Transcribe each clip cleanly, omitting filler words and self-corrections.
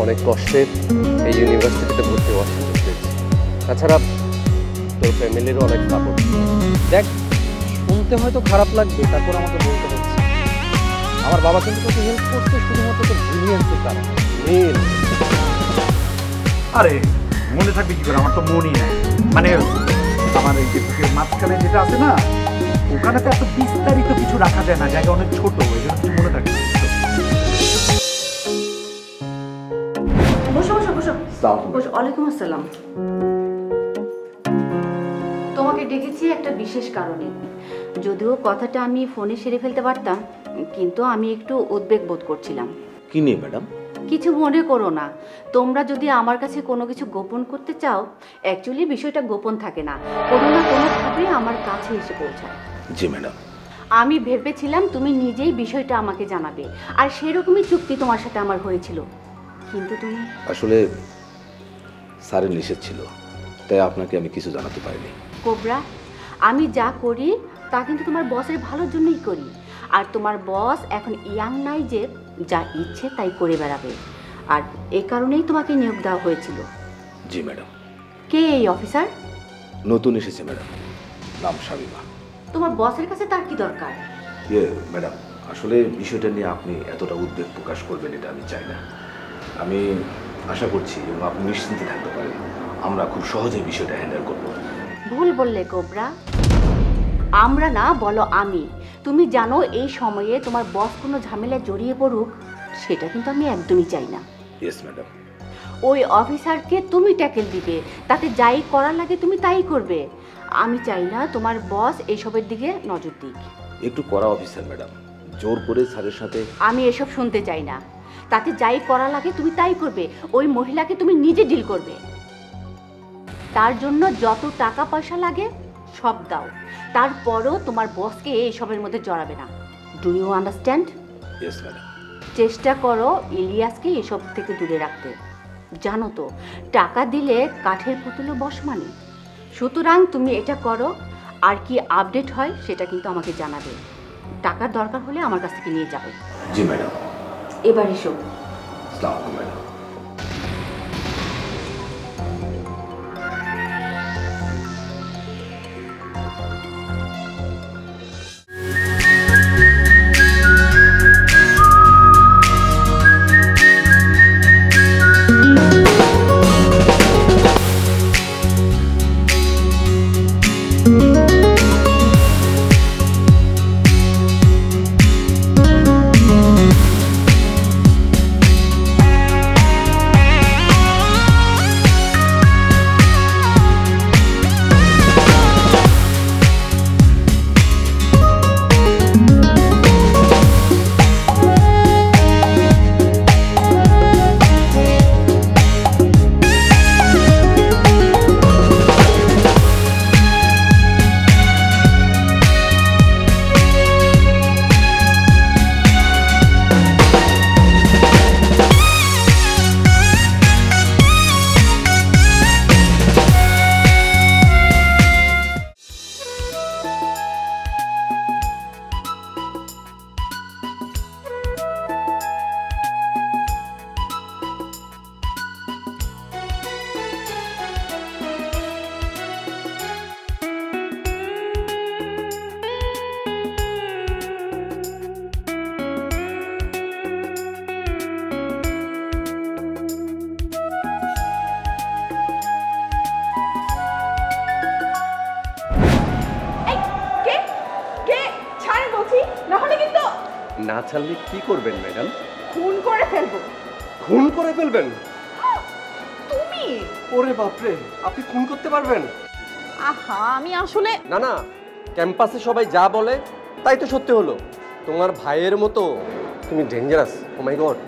অনেক কষ্টে এই ইউনিভার্সিটিতে ভর্তি হওয়ার সুযোগ পেয়েছি। তাছাড়া তোর ফ্যামিলিরও অনেক সাপোর্ট। দেখ, শুনতে হয়তো খারাপ লাগবে, তারপর আমাকে বলতে হচ্ছে আমার বাবা কিন্তু তোকে হেল্প করতে শুধুমাত্র তোর ব্রিলিয়েন্সের কারণে। নীল, আরে মনে থাকবে কি করে? আমার তো মনই নাই। মানে আমার এই যে বুকের মাঝখানে যেটা আছে না, ওখানে তো এত বিস্তারিত কিছু রাখা যায় না, জায়গা অনেক ছোট, ওই জন্য কিছু মনে থাকে না। বসো বসো বসো বসো। ওয়ালাইকুম আসসালাম। তোমাকে ডেকেছি একটা বিশেষ কারণে। যদিও কথাটা আমি ফোনে সেরে ফেলতে পারতাম, কিন্তু আমি একটু উদ্বেগ বোধ করছিলাম। কি নিয়ে ম্যাডাম? কিছু মনে করো না। তোমরা যদি আমার কাছে কোনো কিছু গোপন করতে চাও, অ্যাকচুয়ালি বিষয়টা গোপন থাকে না, কোনো না কোনোভাবে আমার কাছে এসে পৌঁছায়। জি ম্যাডাম। আমি ভেবেছিলাম তুমি নিজেই বিষয়টা আমাকে জানাবে, আর সেরকমই চুক্তি তোমার সাথে আমার হয়েছিল। কিন্তু তুমি আসলে স্যারের নিষেধ ছিল, তাই আপনাকে আমি কিছু জানাতে পারিনি। কোবরা, আমি যা করি তা কিন্তু তোমার বসের ভালোর জন্যই করি। আর তোমার বস এখন ইয়াং নাই যে যা ইচ্ছে তাই করে বেড়াবে, আর এই কারণেই তোমাকে নিয়োগ দেওয়া হয়েছিল। জি ম্যাডাম। কে এই অফিসার? নতুন এসেছে ম্যাডাম, নাম শামিমা। তোমার বসের কাছে তার কি দরকার? ম্যাডাম, আসলে বিষয়টা নিয়ে আপনি এতটা উদ্বেগ প্রকাশ করবেন এটা আমি চাই না। আমি আশা করছি এবং আপনি নিশ্চিন্তে থাকতে পারেন, আমরা খুব সহজেই বিষয়টা হ্যান্ডেল করব। ভুল বললে কোবরা। আমরা না, বলো আমি। তুমি জানো এই সময়ে তোমার বস কোনো ঝামেলায় জড়িয়ে পড়ুক, সেটা কিন্তু আমি একদমই চাই না। Yes madam. ওই অফিসারকে তুমি ট্যাকেল দিবে, তাতে যাই করার লাগে তুমি তাই করবে। আমি চাই না তোমার বস এইসবের দিকে নজর দিক। একটু কড়া অফিসার ম্যাডাম, জোর করে স্যারের সাথে। আমি এসব শুনতে চাই না। তাতে যাই করা লাগে তুমি তাই করবে। ওই মহিলাকে তুমি নিজে ডিল করবে। তার জন্য যত টাকা পয়সা লাগে সব দাও, তারপরও তোমার বসকে এইসবের মধ্যে জড়াবে না। Do you understand? Yes madam. চেষ্টা করো ইলিয়াসকে এসব থেকে দূরে রাখতে। জানো তো, টাকা দিলে কাঠের পুতুলও বশ মানে। সুতরাং তুমি এটা করো, আর কি আপডেট হয় সেটা কিন্তু আমাকে জানাবে। টাকার দরকার হলে আমার কাছ থেকে নিয়ে যাবে। জি ম্যাডাম। এবার এসো। আসসালামু আলাইকুম ম্যাডাম। না ছাড়লে কি করবেন ম্যাডাম? খুন করে ফেলবো। খুন করে ফেলবেন? তুমি? ওরে বাপরে, আপনি খুন করতে পারবেন? আহা, আমি আসলে না না, ক্যাম্পাসে সবাই যা বলে তাই তো সত্যি হলো। তোমার ভাইয়ের মতো তুমি ডেঞ্জারাস। ও মাই গড।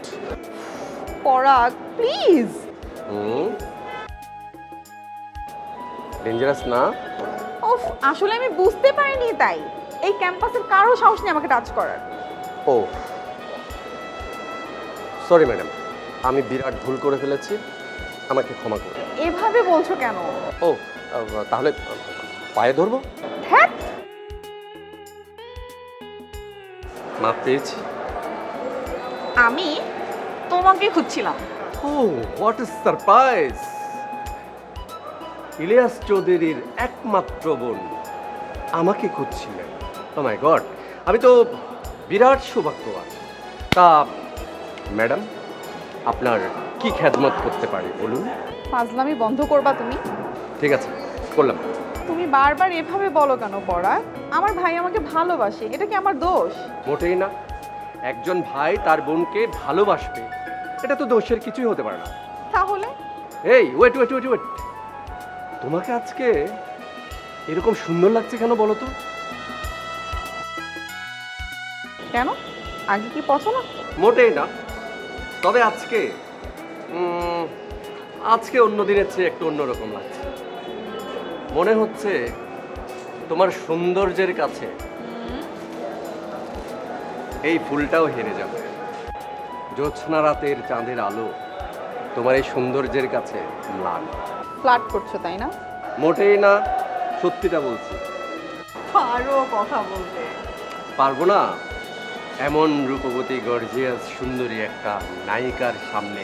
পরাগ, প্লিজ। ডেঞ্জারাস না? ওফ, আসলে আমি বুঝতে পারিনি, তাই এই ক্যাম্পাসের কারো সাহস নেই আমাকে টাচ করার। ও সরি ম্যাডাম, আমি বিরাট ভুল করে ফেলেছি, আমাকে ক্ষমা করুন। এভাবে বলছো কেন? ও তাহলে পায়ে ধরবো? ধ্যাৎ, মাপ পেয়েছি। আমি তোমার তোমাকেই খুঁজছিলাম। ও হোয়াট ইজ সারপ্রাইজ! ইলিয়াস চৌধুরীর একমাত্র বোন আমাকে খুঁজছিলেন। ও মাই গড, আমি তো বিরাট সৌভাগ্যবান। তা ম্যাডাম, আপনার কি খেদমত করতে পারি বলুন? ফাজলামি বন্ধ করবা তুমি? ঠিক আছে, করলাম। তুমি বারবার এভাবে বলো কেন পরাগ? আমার ভাই আমাকে ভালোবাসে, এটা কি আমার দোষ? মোটেই না। একজন ভাই তার বোনকে ভালোবাসবে, এটা তো দোষের কিছুই হতে পারে না। তাহলে এই ওয়েট ওয়েট ওয়েট ওয়েট, তোমাকে আজকে এরকম সুন্দর লাগছে কেন বলো তো? কেন, আগে কি পছন্দ? মোটেই না, তবে আজকে আজকে অন্য দিনের চেয়ে একটু অন্যরকম লাগছে। মনে হচ্ছে তোমার সৌন্দর্যের কাছে এই ফুলটাও হেরে যাবে। জ্যোৎস্না রাতের চাঁদের আলো তোমার এই সৌন্দর্যের কাছে ম্লান। ফ্লার্ট করছো তাই না? মোটেই না, সত্যিটা বলছি। আরো কথা বলতে পারবো না? এমন রূপবতী গর্জিয়াস সুন্দরী একটা নায়িকার সামনে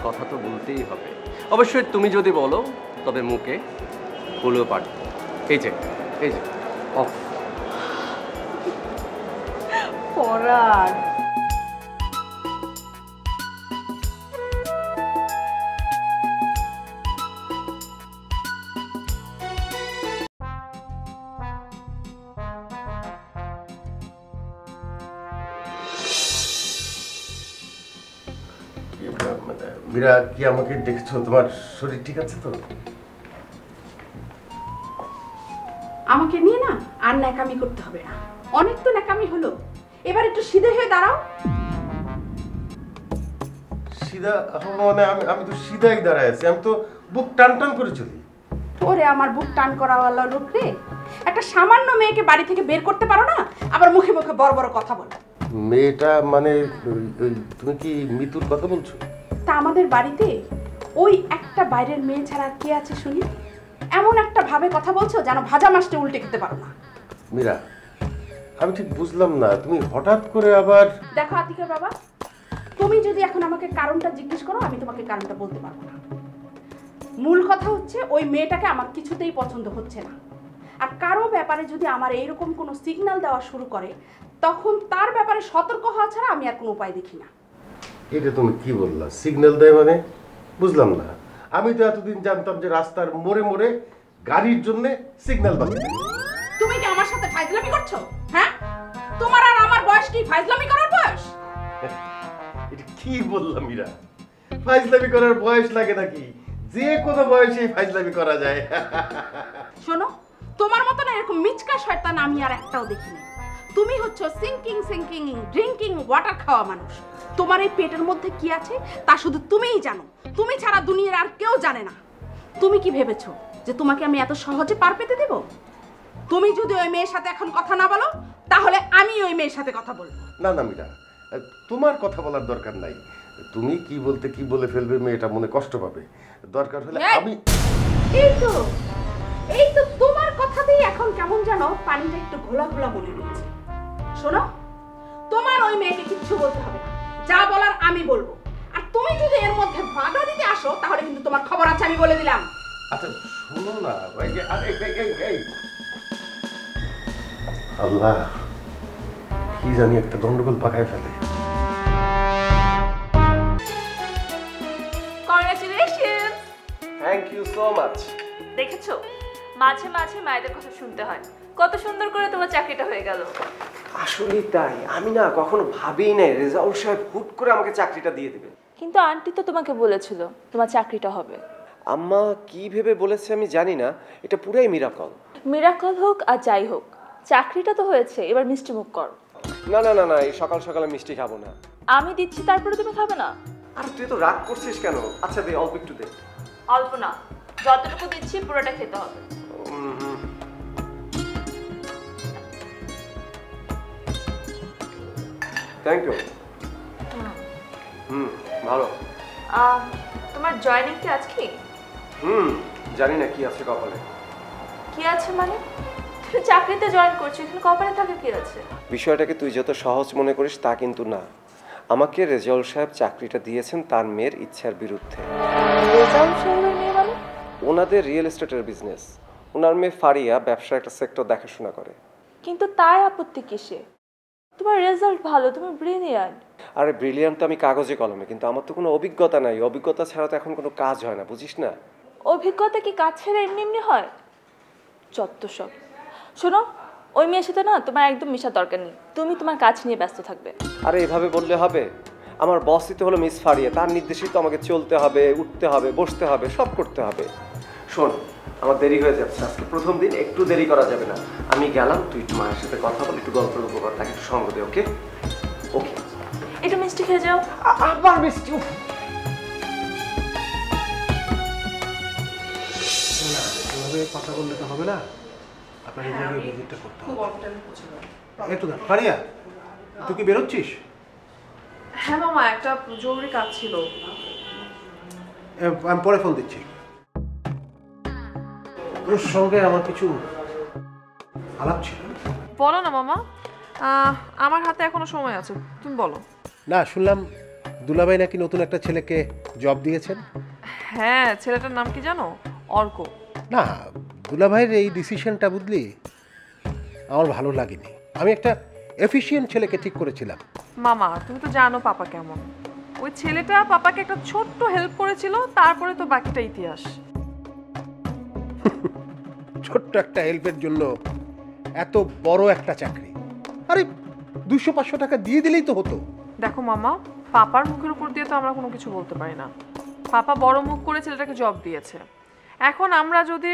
কথা তো বলতেই হবে। অবশ্যই তুমি যদি বলো তবে মুখে ফুলও পাঠব। এই যে অফ। পরাগ, মীরা, কি আমাকে দেখছো? তোমার শরীর ঠিক আছে তো? আমাকে নিয়ে না আর ন্যাকামি করতে হবে না, অনেক তো ন্যাকামি হলো, এবার একটু সিধে হয়ে দাঁড়াও। সিধা মানে আমি তো সিধাই দাঁড়ায় আছি, আমি তো বুক টান টান করে চলি। ওরে আমার বুক টান করাওয়ালা লোক রে, একটা সামান্য মেয়েকে বাড়ি থেকে বের করতে পারো না, আবার মুখে মুখে বড় বড় কথা বলো। মেয়েটা মানে তুমি কি মিতুর কথা বলছো? তা আমাদের বাড়িতে ওই একটা বাইরের মেয়ে ছাড়া আর কে আছে শুনি? এমন একটা ভাবে কথা বলছো যেন ভাজা মাছটা উল্টে খেতে পারো না। মীরা, আমি ঠিক বুঝলাম না, তুমি হঠাৎ করে আবার। দেখো আতিকা বাবা, তুমি যদি এখন আমাকে কারণটা জিজ্ঞেস করো আমি তোমাকে কারণটা বলতে পারবো না। মূল কথা হচ্ছে ওই মেয়েটাকে আমার কিছুতেই পছন্দ হচ্ছে না, আর কারো ব্যাপারে যদি আমার এইরকম কোনো সিগন্যাল দেওয়া শুরু করে তখন তার ব্যাপারে সতর্ক হওয়া ছাড়া আমি আর কোনো উপায় দেখি না। এটা তুমি কি বললা? সিগন্যাল দেয় মানে? বুঝলাম না। আমি তো এতদিন জানতাম যে রাস্তার মোড়ে মোড়ে গাড়ির জন্য সিগন্যাল বাজে। তুমি কি আমার সাথে ফাইজলামি করছো? হ্যাঁ, তোমার আর আমার বয়স কি ফাইজলামি করার বয়স? এটা কি বললাম মীরা? ফাইজলামি করার বয়স লাগে নাকি? যে কোনো বয়সে ফাইজলামি করা যায়। শোনো, তোমার মতো না এরকম মিচকা শয়তান আমি আর একটাও দেখিনি। তুমি হচ্ছে সিঙ্কিং ড্রিঙ্কিং ওয়াটার খাওয়া মানুষ। তোমার এই পেটের মধ্যে কি আছে তা শুধু তুমিই জানো, তুমি ছাড়া দুনিয়ার আর কেউ জানে না। তুমি কি ভেবেছো যে তোমাকে আমি এত সহজে পার পেতে দেব? তুমি যদি ওই মেয়ের সাথে এখন কথা না বলো তাহলে আমি ওই মেয়ের সাথে কথা বলবো। না না মীরা, তোমার কথা বলার দরকার নাই। তুমি কি বলতে কি বলে ফেলবে, মেয়েটা মনে কষ্ট পাবে। দরকার হলে আমি। এই তো তোমার কথাতেই এখন কেমন যেন পানিটা একটু ঘোলা ঘোলা মনে হচ্ছে। শোনো, তোমার ওই মেয়েকে কিচ্ছু বলতে হবে না, যা বলার আমি বলবো। আর তুমি যদি এর মধ্যে বাধা দিতে আসো তাহলে কিন্তু তোমার খবর আছে, আমি বলে দিলাম। আচ্ছা শোনো না, আল্লাহ কি জানি একটা গন্ডগোল পাকায় ফেলে। Congratulations. Thank you so much. দেখেছো, মাঝে মাঝে মায়েদের কথা শুনতে হয়। কত সুন্দর করে তোমার চাকরিটা হয়ে গেল। আসলে তাই, আমি না কখনো ভাবিই নাই রেজাউল সাহেব হুট করে আমাকে চাকরিটা দিয়ে দেবে। কিন্তু আন্টি তো তোমাকে বলেছিল তোমার চাকরিটা হবে। আম্মা কি ভেবে বলেছে আমি জানি না, এটা পুরাই মিরাকল। মিরাকল হোক আর যাই হোক, চাকরিটা তো হয়েছে, এবার মিষ্টি মুখ করো। না না না না, এই সকাল সকালে মিষ্টি খাবো না। আমি দিচ্ছি তারপরে তুমি খাবে না? আর তুই তো রাগ করছিস কেন? আচ্ছা দে, অল্প একটু দে। অল্প না, যতটুকু দিচ্ছি পুরোটা খেতে হবে। Thank you. ভালো। তোমার জয়েনিং কি আজ কি? জানি না কি আছে কপালে। কি আছে মানে? তুমি চাকরিতে জয়েন করছো, এখানে কপালে থাকে কি আছে? বিষয়টাকে তুই যত সহজ মনে করিস তা কিন্তু না। আমাকে রেজাউল সাহেব চাকরিটা দিয়েছেন তার মেয়ের ইচ্ছার বিরুদ্ধে। রেজাউল সাহেবের মেয়ে মানে? ওনাদের রিয়েল এস্টেটের বিজনেস। ওনার মেয়ে ফারিয়া ব্যবসার একটা সেক্টর দেখাশোনা করে। কিন্তু তার আপত্তি কিসে? তোমার রেজাল্ট ভালো, তুমি ব্রিলিয়ান্ট। আরে ব্রিলিয়ান্ট তো আমি কাগজে কলমে, কিন্তু আমার তো কোনো অভিজ্ঞতা নাই। অভিজ্ঞতা ছাড়া তো এখন কোনো কাজ হয় না, বুঝিস না? অভিজ্ঞতা কি কাজ ছেড়ে এমনি এমনি হয়? যত সব। শোনো, ওই মেয়ের সাথে না তোমার একদম মেশার দরকার নেই। তুমি তোমার কাজ নিয়ে ব্যস্ত থাকবে। আরে এভাবে বললে হবে? আমার বসই তো হলো মিস ফারিয়া, তার নির্দেশেই তো আমাকে চলতে হবে, উঠতে হবে, বসতে হবে, সব করতে হবে। শোন, আমার দেরি হয়ে যাচ্ছে, আজকে প্রথম দিন, একটু দেরি করা যাবে না। আমি গেলাম, তুই একটু মায়ের সাথে কথা বল, একটু গল্প কর, তাকে একটু সঙ্গ দে। ওকে ওকে। একটু মিষ্টি খেয়ে যাও। আবার মিষ্টি? এভাবে কথা বললে তো হবে না, আপনার নিজেকে ভিজিটটা করতে হবে। একটু দাঁড়া, ফারিয়া তুই কি বেরোচ্ছিস? হ্যাঁ মামা, একটা জরুরি কাজ ছিল। আমি পরে ফোন দিচ্ছি। তোর সঙ্গে আমার কিছু আলাপ ছিল। বলো না মামা, আমার হাতে এখনো সময় আছে, তুমি বলো। না, শুনলাম দুলাভাই নাকি নতুন একটা ছেলেকে জব দিয়েছেন। হ্যাঁ, ছেলেটার নাম কি জানো? অর্ক। না, দুলাভাইয়ের এই ডিসিশনটা বুঝলি আমার ভালো লাগেনি। আমি একটা এফিশিয়েন্ট ছেলেকে ঠিক করেছিলাম। মামা, তুমি তো জানো পাপা কেমন। ওই ছেলেটা পাপাকে একটা ছোট্ট হেল্প করেছিল, তারপরে তো বাকিটা ইতিহাস। ছোট্ট একটা হেল্পের জন্য এত বড় একটা চাকরি? আরে 200-500 টাকা দিয়ে দিলেই তো হতো। দেখো মামা, পাপার মুখের উপর দিয়ে তো আমরা কোনো কিছু বলতে পারি না। পাপা বড় মুখ করে ছেলেটাকে জব দিয়েছে। এখন আমরা যদি,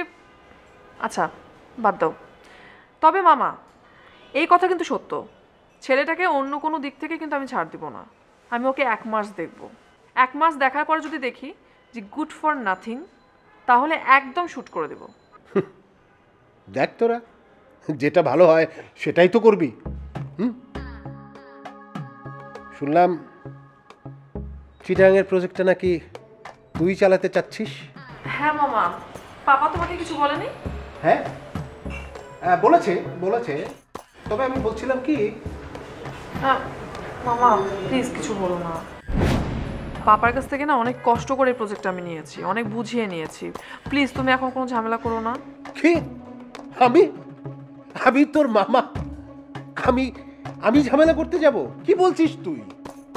আচ্ছা বাদ দাও। তবে মামা, এই কথা কিন্তু সত্য, ছেলেটাকে অন্য কোনো দিক থেকে কিন্তু আমি ছাড় দিব না। আমি ওকে 1 মাস দেখব। 1 মাস দেখার পরে যদি দেখি যে গুড ফর নাথিং, তাহলে একদম শুট করে দেব। দেখ তোরা, যেটা ভালো হয় সেটাই তো করবি। শুনলাম চিটাগাংয়ের প্রজেক্টটা নাকি তুই চালাতে চাচ্ছিস? হ্যাঁ মামা, পাপা তোমাকে কিছু বলেনি? হ্যাঁ, বলেছে বলেছে। তবে আমি বলছিলাম কি, মামা প্লিজ কিছু বলো না। পাপার কাছ থেকে না অনেক কষ্ট করে প্রজেক্টটা আমি নিয়েছি, অনেক বুঝিয়ে নিয়েছি। প্লিজ তুমি এখন কোনো ঝামেলা করো না। কি? আমি আমি তোর মামা? আমি আমি ঝামেলা করতে যাব? কি বলছিস তুই?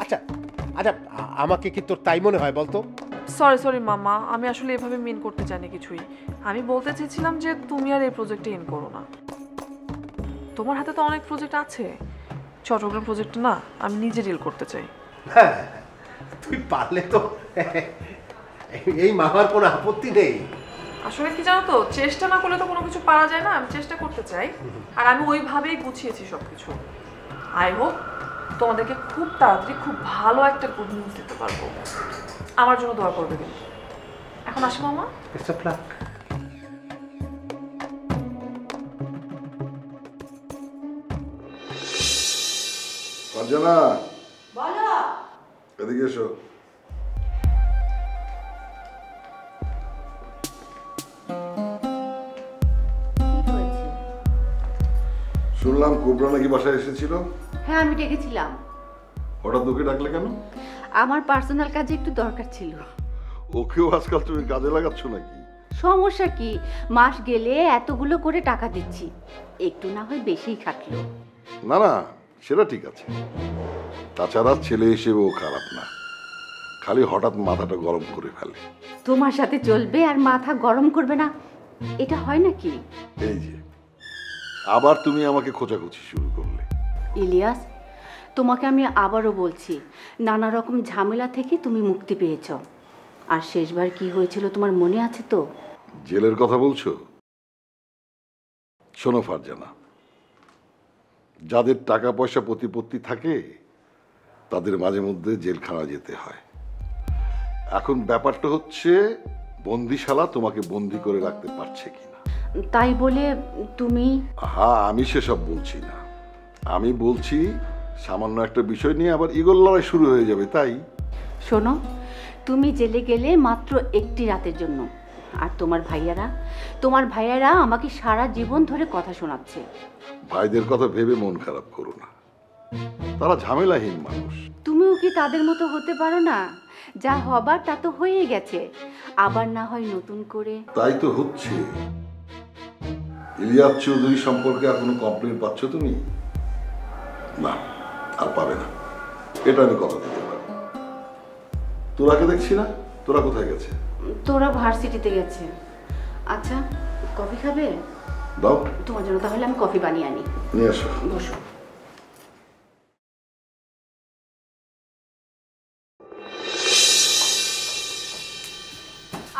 আচ্ছা আচ্ছা, আমাকে কি তোর তাই মনে হয় বলতো? সরি মামা, আমি আসলে এভাবে মিন করতে চাইনি কিছুই। আমি বলতে চেয়েছিলাম যে তুমি আর এই প্রজেক্টে ইন করো না। তোমার হাতে তো অনেক প্রজেক্ট আছে। চট্টগ্রাম প্রজেক্ট না আমি নিজে ডিল করতে চাই। হ্যাঁ, তুই পারলে তো এই মামার কোনো আপত্তি নেই। আসলে কি জানো তো, চেষ্টা না করলে তো কোনো কিছু পারা যায় না। আমি চেষ্টা করতে চাই, আর আমি ওইভাবেই গুছিয়েছি সবকিছু। আই হোপ তোমাদেরকে খুব তাড়াতাড়ি খুব ভালো একটা গুড নিউজ দিতে পারবো। আমার জন্য দোয়া করবে কিন্তু। এখন আসি মামা। Best of luck. ফারজানা, বলো। এদিকে এসো। শুনলাম কোবরা নাকি বাসায় এসেছিল। হ্যাঁ, আমি ডেকেছিলাম। হঠাৎ ওকে ডাকলে কেন? আমার পার্সোনাল কাজে একটু দরকার ছিল। ওকেও আজকাল তুমি কাজে লাগাচ্ছ নাকি? সমস্যা কি, মাস গেলে এতগুলো করে টাকা দিচ্ছি, একটু না হয় বেশিই খাটলো। না না, সেটা ঠিক আছে। তাছাড়া ছেলে হিসেবেও খারাপ না, খালি হঠাৎ মাথাটা গরম করে ফেলে। তোমার সাথে চলবে আর মাথা গরম করবে না, এটা হয় নাকি? এই যে আবার তুমি আমাকে খোঁচাখুচি শুরু করলে। ইলিয়াস, তোমাকে আমি আবারও বলছি, নানা রকম ঝামেলা থেকে তুমি মুক্তি পেয়েছ। আর শেষবার কি হয়েছিল তোমার মনে আছে তো? জেলের কথা বলছো? শোনো ফারজানা, যাদের টাকা পয়সা প্রতিপত্তি থাকে তাদের মাঝে মধ্যে জেলখানা যেতে হয়। এখন ব্যাপারটা হচ্ছে বন্দিশালা তোমাকে বন্দি করে রাখতে পারছে কিনা। তাই বলে তুমি? হ্যাঁ, আমি সেসব বলছি না। আমি বলছি সামান্য একটা বিষয় নিয়ে আবার ইগল লড়াই শুরু হয়ে যাবে। তাই শোনো, তুমি জেলে গেলে মাত্র একটি রাতের জন্য, আর তোমার ভাইয়ারা আমাকে সারা জীবন ধরে কথা শোনাচ্ছে। ভাইদের কথা ভেবে মন খারাপ করো না। তারা ঝামেলাহীন মানুষ। তুমিও কি তাদের মতো হতে পারো না? যা হবার তা তো হয়ে গেছে, আবার না হয় নতুন করে। তাই তো হচ্ছে। ইলিয়াস চৌধুরী সম্পর্কে আর কোনো কমপ্লেন পাচ্ছ তুমি? না, আর পাবে না, এটা আমি কথা দিতে পারি। তোরাকে দেখছি না, তোরা কোথায় গেছে? তোরা ভার্সিটিতে গেছে। আচ্ছা, কফি খাবে? দাও তোমার জন্য তাহলে আমি কফি বানিয়ে আনি। নিয়ে আসো। বসো।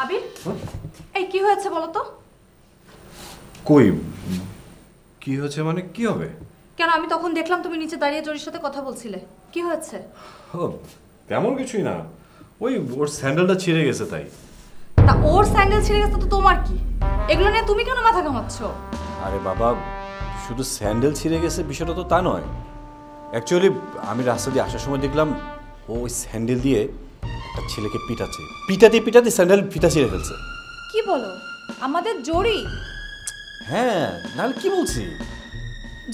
আবির, এই কি হয়েছে বলো তো? কই কি হয়েছে মানে কি হবে? কেন, আমি তখন দেখলাম তুমি নিচে দাঁড়িয়ে জরির সাথে কথা বলছিলে। কি হয়েছে? ও তেমন কিছুই না, ওই ওর স্যান্ডেলটা ছিঁড়ে গেছে তাই। তা ওর স্যান্ডেল ছিঁড়ে গেছে তো তোমার কি? এগুলো নিয়ে তুমি কেন মাথা ঘামাচ্ছ? আরে বাবা, শুধু স্যান্ডেল ছিঁড়ে গেছে বিষয়টা তো তা নয়। অ্যাকচুয়ালি আমি রাস্তা দিয়ে আসার সময় দেখলাম ও ওই স্যান্ডেল দিয়ে একটা ছেলেকে পিটাচ্ছে, পিটাতে স্যান্ডেল ফিতা ছিঁড়ে ফেলছে। কি বলো? আমাদের জরি? হ্যাঁ, নাহলে কি বলছি?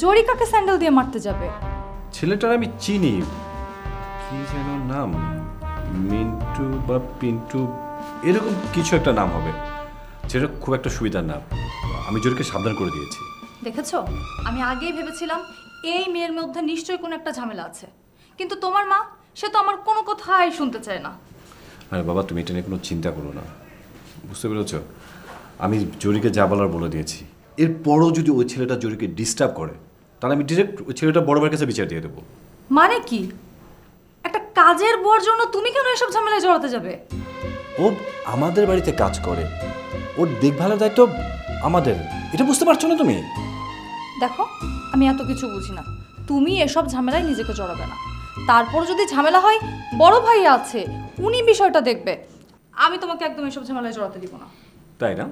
জরি কাকে স্যান্ডেল দিয়ে মারতে যাবে? ছেলেটার আমি চিনি, কি যেন নাম, মিন্টু বা পিন্টু এরকম কিছু একটা নাম হবে। সেটা খুব একটা সুবিধার নাম। আমি জোরকে সাবধান করে দিয়েছি। দেখেছো, আমি আগেই ভেবেছিলাম এই মেয়ের মধ্যে নিশ্চয়ই কোনো একটা ঝামেলা আছে, কিন্তু তোমার মা সে তো আমার কোনো কথাই শুনতে চায় না। আরে বাবা, তুমি এটা নিয়ে কোনো চিন্তা করো না, বুঝতে পেরেছ? আমি জরিকে যা বলার বলে দিয়েছি। এরপরও যদি ওই ছেলেটা জরিকে ডিস্টার্ব করে তাহলে আমি ডিরেক্ট ওই ছেলেটা বড় ভাইয়ের কাছে বিচার দিয়ে দেবো। মানে কি? একটা কাজের বউর জন্য তুমি কেন এসব ঝামেলায় জড়াতে যাবে? ও আমাদের বাড়িতে কাজ করে, ওর দেখভালের দায়িত্ব আমাদের, এটা বুঝতে পারছো না তুমি? দেখো, আমি এত কিছু বুঝি না, তুমি এসব ঝামেলায় নিজেকে জড়াবে না। তারপর যদি ঝামেলা হয়, বড় ভাই আছে, উনি বিষয়টা দেখবে। আমি তোমাকে একদম এসব ঝামেলায় জড়াতে দিব না। তাই না?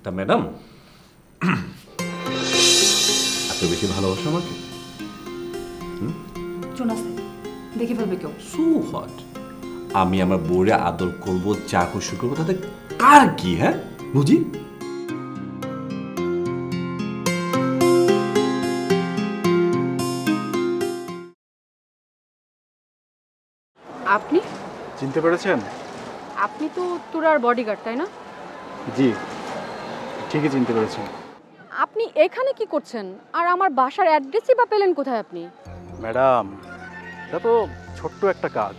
তা ম্যাডাম, এত বেশি ভালোবাসো আমাকে? জোনাস, দেখে ফেলবে কেউ। So hot. আমি আমার বউরে আদর করবো, যা খুশি করবো, তাতে কার কি? হ্যাঁ, বুঝি। আপনি চিনতে পেরেছেন? আপনি তো তোরার বডিগার্ড, তাই না? জি, ঠিকই চিনতে পেরেছেন। আপনি এখানে কি করছেন? আর আমার বাসার অ্যাড্রেসই বা পেলেন কোথায় আপনি? ম্যাডাম, এটা তো ছোট্ট একটা কাজ,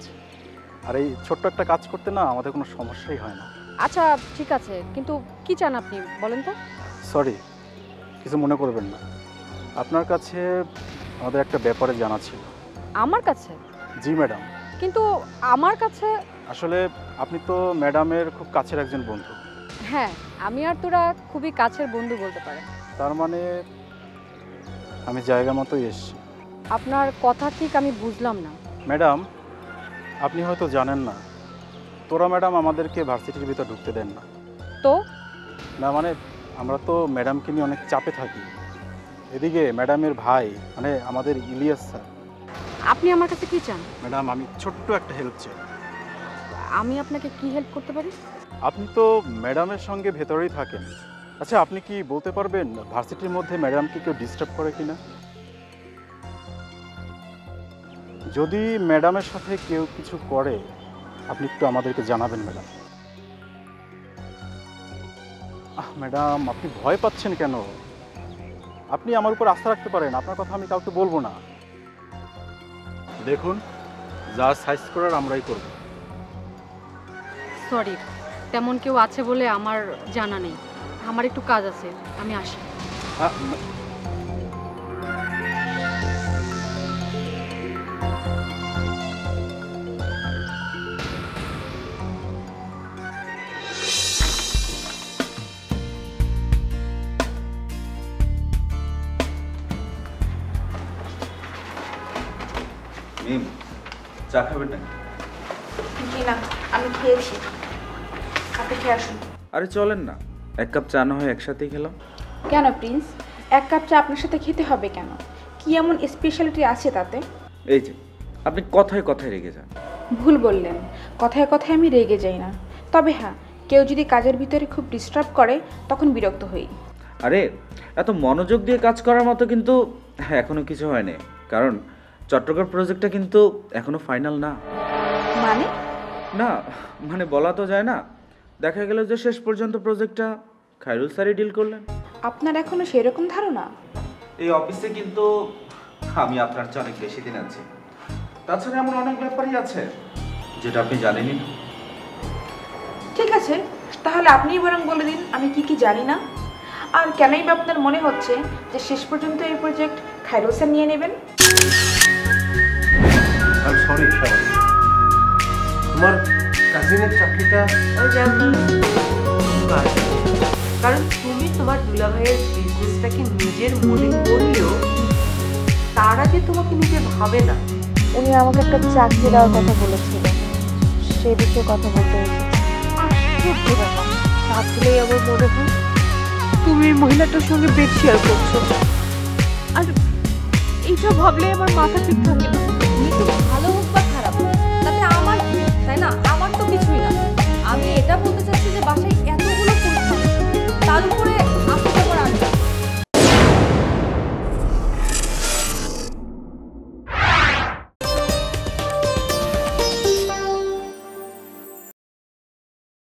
আর এই ছোট্ট একটা কাজ করতে না আমাদের কোনো সমস্যাই হয় না। আচ্ছা ঠিক আছে, কিন্তু কি চান আপনি বলেন তো? সরি, কিছু মনে করবেন না। আপনার কাছে আমাদের একটা ব্যাপারে জানা ছিল। আমার কাছে? জি ম্যাডাম। কিন্তু আমার কাছে আসলে আপনি তো ম্যাডামের খুব কাছের একজন বন্ধু। হ্যাঁ, আমি আর তোরা খুবই কাছের বন্ধু বলতে পারেন। তার মানে আমি জায়গা মতোই এসেছি। আপনার কথা ঠিক আমি বুঝলাম না। ম্যাডাম, আপনি হয়তো জানেন না, তোরা ম্যাডাম আমাদেরকে ভার্সিটির ভিতর ঢুকতে দেন না। তো না মানে আমরা তো ম্যাডামকে নিয়ে অনেক চাপে থাকি। এদিকে ম্যাডামের ভাই মানে আমাদের ইলিয়াস স্যার। আপনি আমার কাছে কি চান? ম্যাডাম, আমি ছোট্ট একটা হেল্প চাই। আমি আপনাকে কি হেল্প করতে পারি? আপনি তো ম্যাডামের সঙ্গে ভেতরেই থাকেন। আচ্ছা, আপনি কি বলতে পারবেন ভার্সিটির মধ্যে ম্যাডামকে কেউ ডিস্টার্ব করে কিনা? যদি ম্যাডামের সাথে কেউ কিছু করে আপনি একটু আমাদেরকে জানাবেন ম্যাডাম। ম্যাডাম, আপনি ভয় পাচ্ছেন কেন? আপনি আমার উপর আস্থা রাখতে পারেন, আপনার কথা আমি কাউকে বলবো না। দেখুন, যা সাইজ করার আমরাই করব। সরি, তেমন কেউ আছে বলে আমার জানা নেই। আমার একটু কাজ আছে, আমি আসি। মিম, চা খাবেন না? জি না, আমি খেয়েছি। আপনি খেয়ে আসুন। আরে চলেন না, এক কাপ চা না হয় একসাথেই খেলাম। কেন প্রিন্স, এক কাপ চা আপনার সাথে খেতে হবে কেন? কি এমন স্পেশালিটি আছে তাতে? এই যে আপনি কথায় কথায় রেগে যান। ভুল বললেন, কথায় কথায় আমি রেগে যাই না। তবে হ্যাঁ, কেউ যদি কাজের ভিতরে খুব ডিস্টার্ব করে তখন বিরক্ত হই। আরে এত মনোযোগ দিয়ে কাজ করার মতো কিন্তু এখনো কিছু হয়নি, কারণ চট্টগ্রাম প্রজেক্টটা কিন্তু এখনো ফাইনাল না। মানে? না মানে বলা তো যায় না, দেখা গেল যে শেষ পর্যন্ত প্রজেক্টটা খায়রুল স্যারই ডিল করলেন। আপনার এখনো সেরকম ধারণা? এই অফিসে কিন্তু আমি আপনার চেয়ে অনেক বেশি দিন আছি, তাছাড়া এমন অনেক ব্যাপারই আছে যেটা আপনি জানেনই না। ঠিক আছে, তাহলে আপনিই বরং বলে দিন আমি কি কি জানি না, আর কেনই বা আপনার মনে হচ্ছে যে শেষ পর্যন্ত এই প্রজেক্ট খায়রুল স্যার নিয়ে নেবেন। সরি সবাই, তোমার কাজিনের চাকরিটা কারণ তুমি তোমার দুলাভাইয়ের বিজনেসটাকে নিজের মনে করলেও তারা যে তোমাকে নিজে ভাবে না। উনি আমাকে একটা চাকরি দেওয়ার কথা বলেছিল, সে বিষয়ে কথা বলতে এসেছি। আশ্চর্য ব্যাপার, তাহলেই আমার মনে হয় তুমি এই মহিলাটার সঙ্গে বেড শেয়ার করছো। আর এইটা ভাবলে আমার মাথা ঠিক থাকে না।